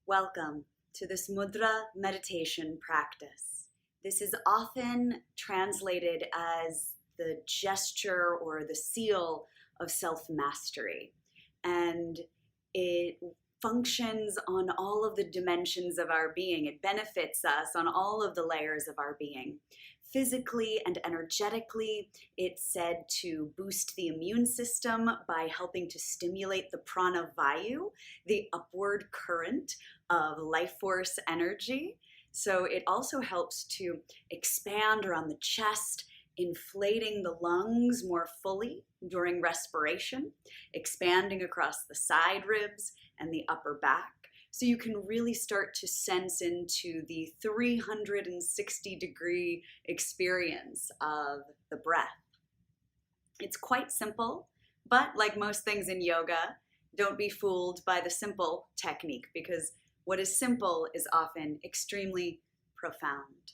Welcome to this Mudra meditation practice. This is often translated as the gesture or the seal of self-mastery, and it functions on all of the dimensions of our being. It benefits us on all of the layers of our being. Physically and energetically, it's said to boost the immune system by helping to stimulate the prana vayu, the upward current of life force energy. So it also helps to expand around the chest, inflating the lungs more fully during respiration, expanding across the side ribs and the upper back. So you can really start to sense into the 360-degree experience of the breath. It's quite simple, but like most things in yoga, don't be fooled by the simple technique, because what is simple is often extremely profound.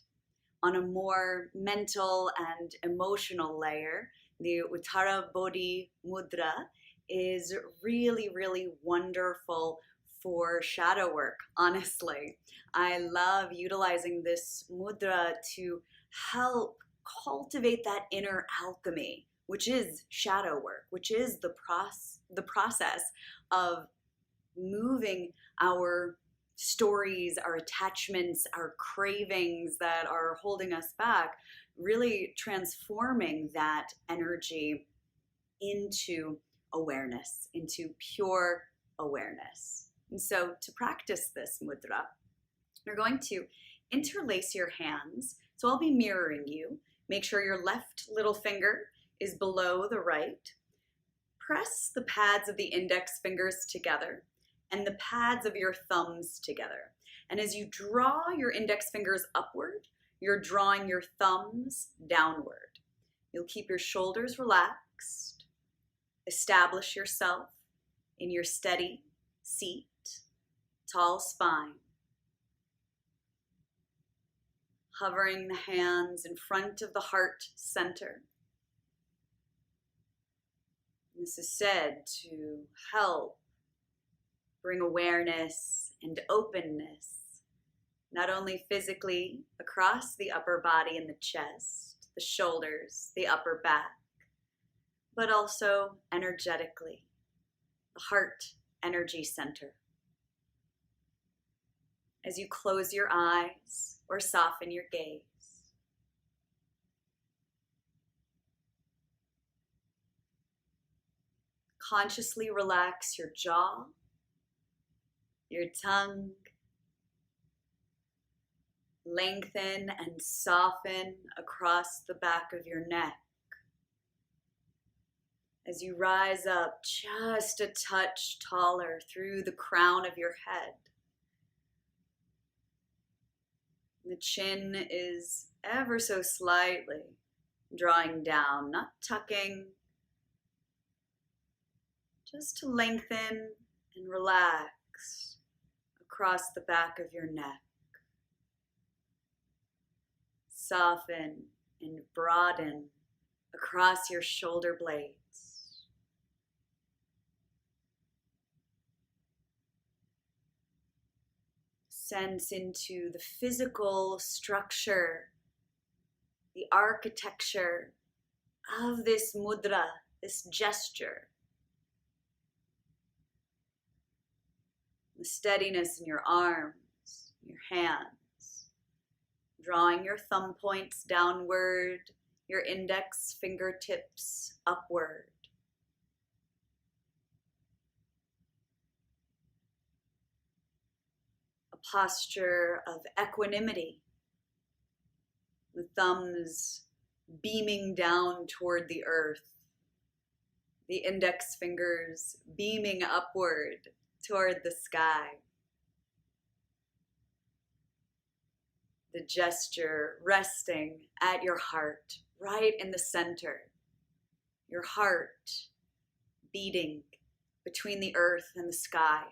On a more mental and emotional layer, the Uttara Bodhi Mudra is really, really wonderful for shadow work, honestly. I love utilizing this mudra to help cultivate that inner alchemy, which is shadow work, which is the process of moving our stories, our attachments, our cravings that are holding us back, really transforming that energy into awareness, into pure awareness. And so to practice this mudra, you're going to interlace your hands. So I'll be mirroring you. Make sure your left little finger is below the right. Press the pads of the index fingers together and the pads of your thumbs together. And as you draw your index fingers upward, you're drawing your thumbs downward. You'll keep your shoulders relaxed. Establish yourself in your steady seat, tall spine. Hovering the hands in front of the heart center. This is said to help bring awareness and openness, not only physically across the upper body and the chest, the shoulders, the upper back, but also energetically, the heart energy center. As you close your eyes or soften your gaze, consciously relax your jaw, your tongue. Lengthen and soften across the back of your neck. As you rise up just a touch taller through the crown of your head. The chin is ever so slightly drawing down, not tucking, just to lengthen and relax across the back of your neck. Soften and broaden across your shoulder blades. Sense into the physical structure, the architecture of this mudra, this gesture. The steadiness in your arms, your hands, drawing your thumb points downward, your index fingertips upward. Posture of equanimity, the thumbs beaming down toward the earth, the index fingers beaming upward toward the sky. The gesture resting at your heart, right in the center. Your heart beating between the earth and the sky.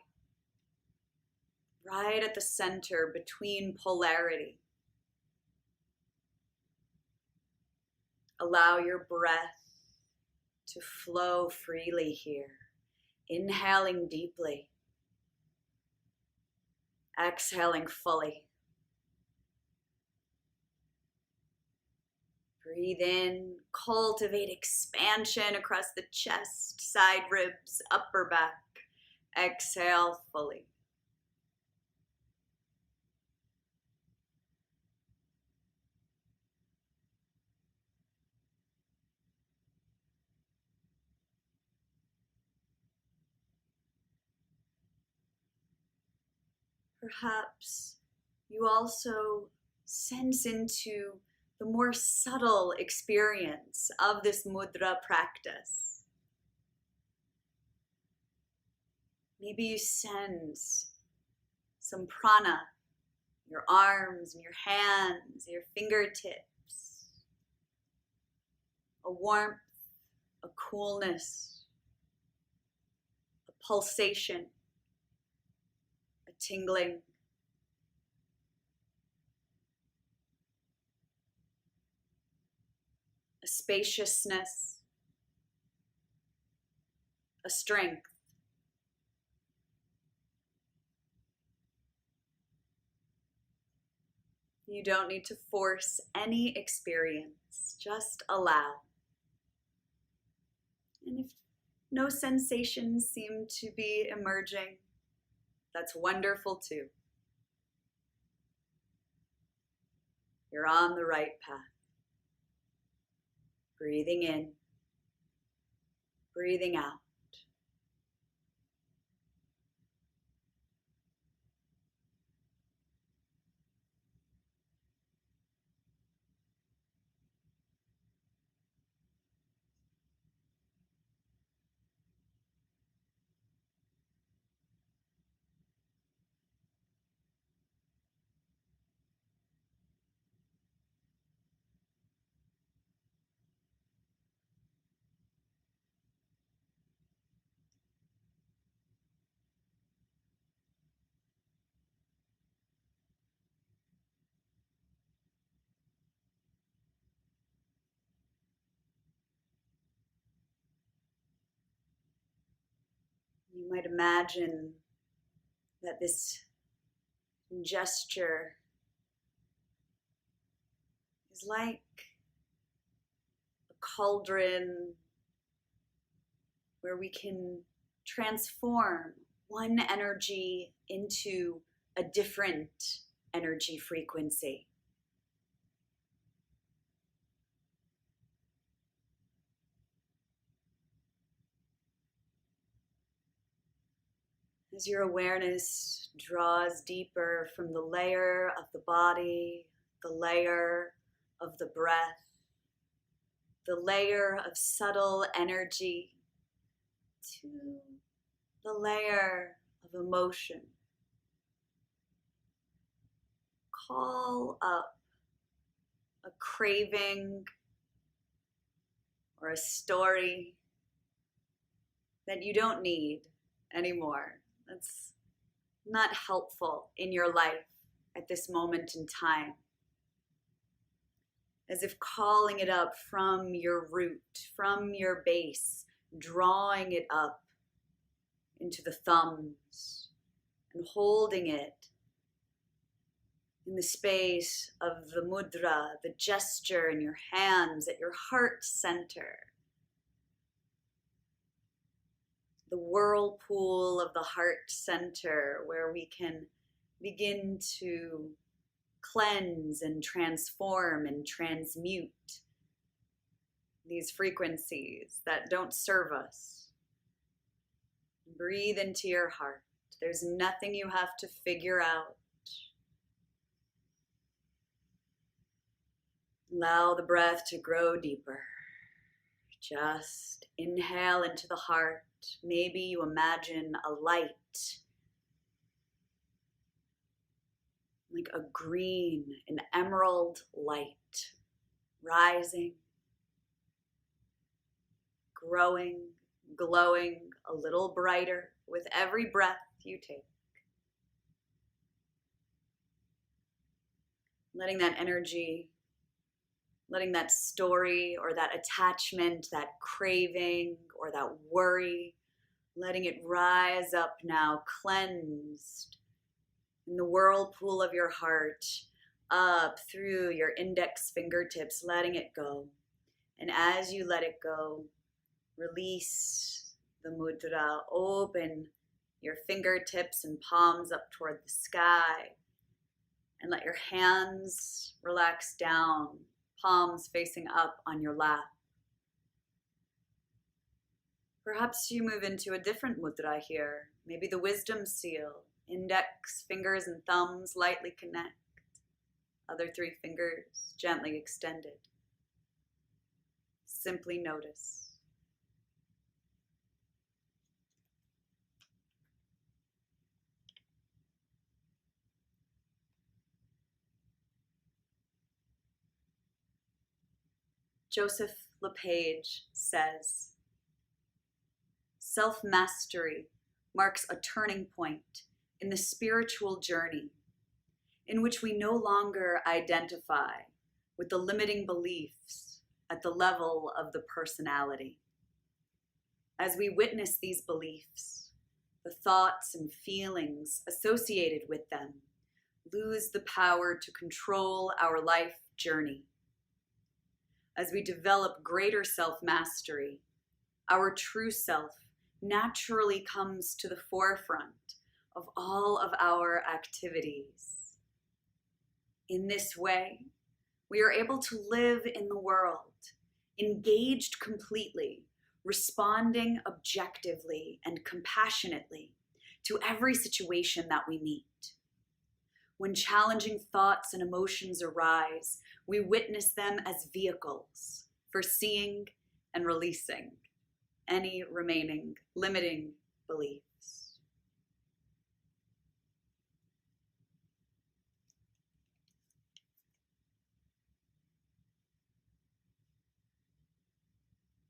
Right at the center between polarity. Allow your breath to flow freely here, inhaling deeply. Exhaling fully. Breathe in, cultivate expansion across the chest, side ribs, upper back. Exhale fully. Perhaps you also sense into the more subtle experience of this mudra practice. Maybe you sense some prana, your arms and your hands, your fingertips, a warmth, a coolness, a pulsation, a tingling. A spaciousness, a strength. You don't need to force any experience, just allow. And if no sensations seem to be emerging, that's wonderful too. You're on the right path. Breathing in, breathing out. You might imagine that this gesture is like a cauldron where we can transform one energy into a different energy frequency. As your awareness draws deeper from the layer of the body, the layer of the breath, the layer of subtle energy, to the layer of emotion, call up a craving or a story that you don't need anymore. That's not helpful in your life at this moment in time. As if calling it up from your root, from your base, drawing it up into the thumbs and holding it in the space of the mudra, the gesture in your hands at your heart center. The whirlpool of the heart center where we can begin to cleanse and transform and transmute these frequencies that don't serve us. Breathe into your heart. There's nothing you have to figure out. Allow the breath to grow deeper. Just inhale into the heart. Maybe you imagine a light, like a green, an emerald light, rising, growing, glowing a little brighter with every breath you take. Letting that energy, letting that story or that attachment, that craving or that worry, letting it rise up now, cleansed in the whirlpool of your heart, up through your index fingertips, letting it go. And as you let it go, release the mudra, open your fingertips and palms up toward the sky, and let your hands relax down, palms facing up on your lap. Perhaps you move into a different mudra here, maybe the wisdom seal. Index, fingers, and thumbs lightly connect. Other three fingers gently extended. Simply notice. Joseph LePage says, self-mastery marks a turning point in the spiritual journey in which we no longer identify with the limiting beliefs at the level of the personality. As we witness these beliefs, the thoughts and feelings associated with them lose the power to control our life journey. As we develop greater self-mastery, our true self naturally comes to the forefront of all of our activities. In this way, we are able to live in the world, engaged completely, responding objectively and compassionately to every situation that we meet. When challenging thoughts and emotions arise, we witness them as vehicles for seeing and releasing any remaining limiting beliefs.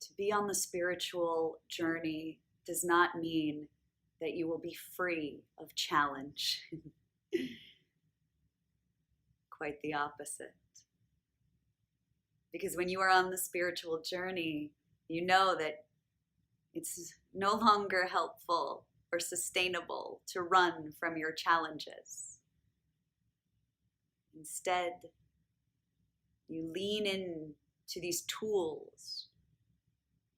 To be on the spiritual journey does not mean that you will be free of challenge. Quite the opposite. Because when you are on the spiritual journey, you know that it's no longer helpful or sustainable to run from your challenges. Instead, you lean in to these tools,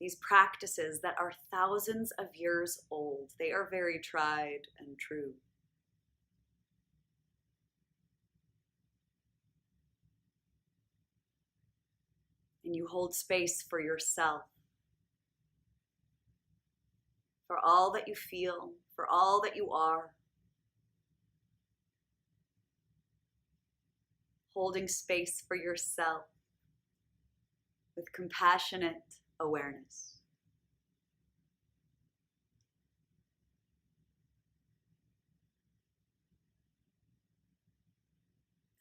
these practices that are thousands of years old. They are very tried and true. And you hold space for yourself, for all that you feel, for all that you are. Holding space for yourself with compassionate awareness.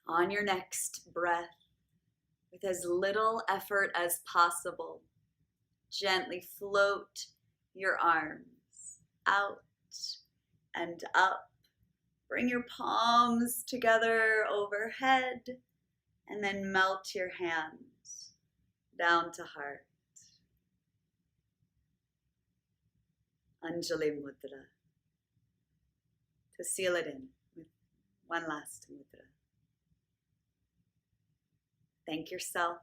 On your next breath, with as little effort as possible, gently float your arms out and up. Bring your palms together overhead and then melt your hands down to heart. Anjali Mudra. To seal it in with one last mudra. Thank yourself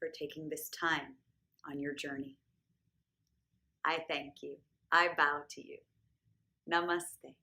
for taking this time on your journey. I thank you. I bow to you. Namaste.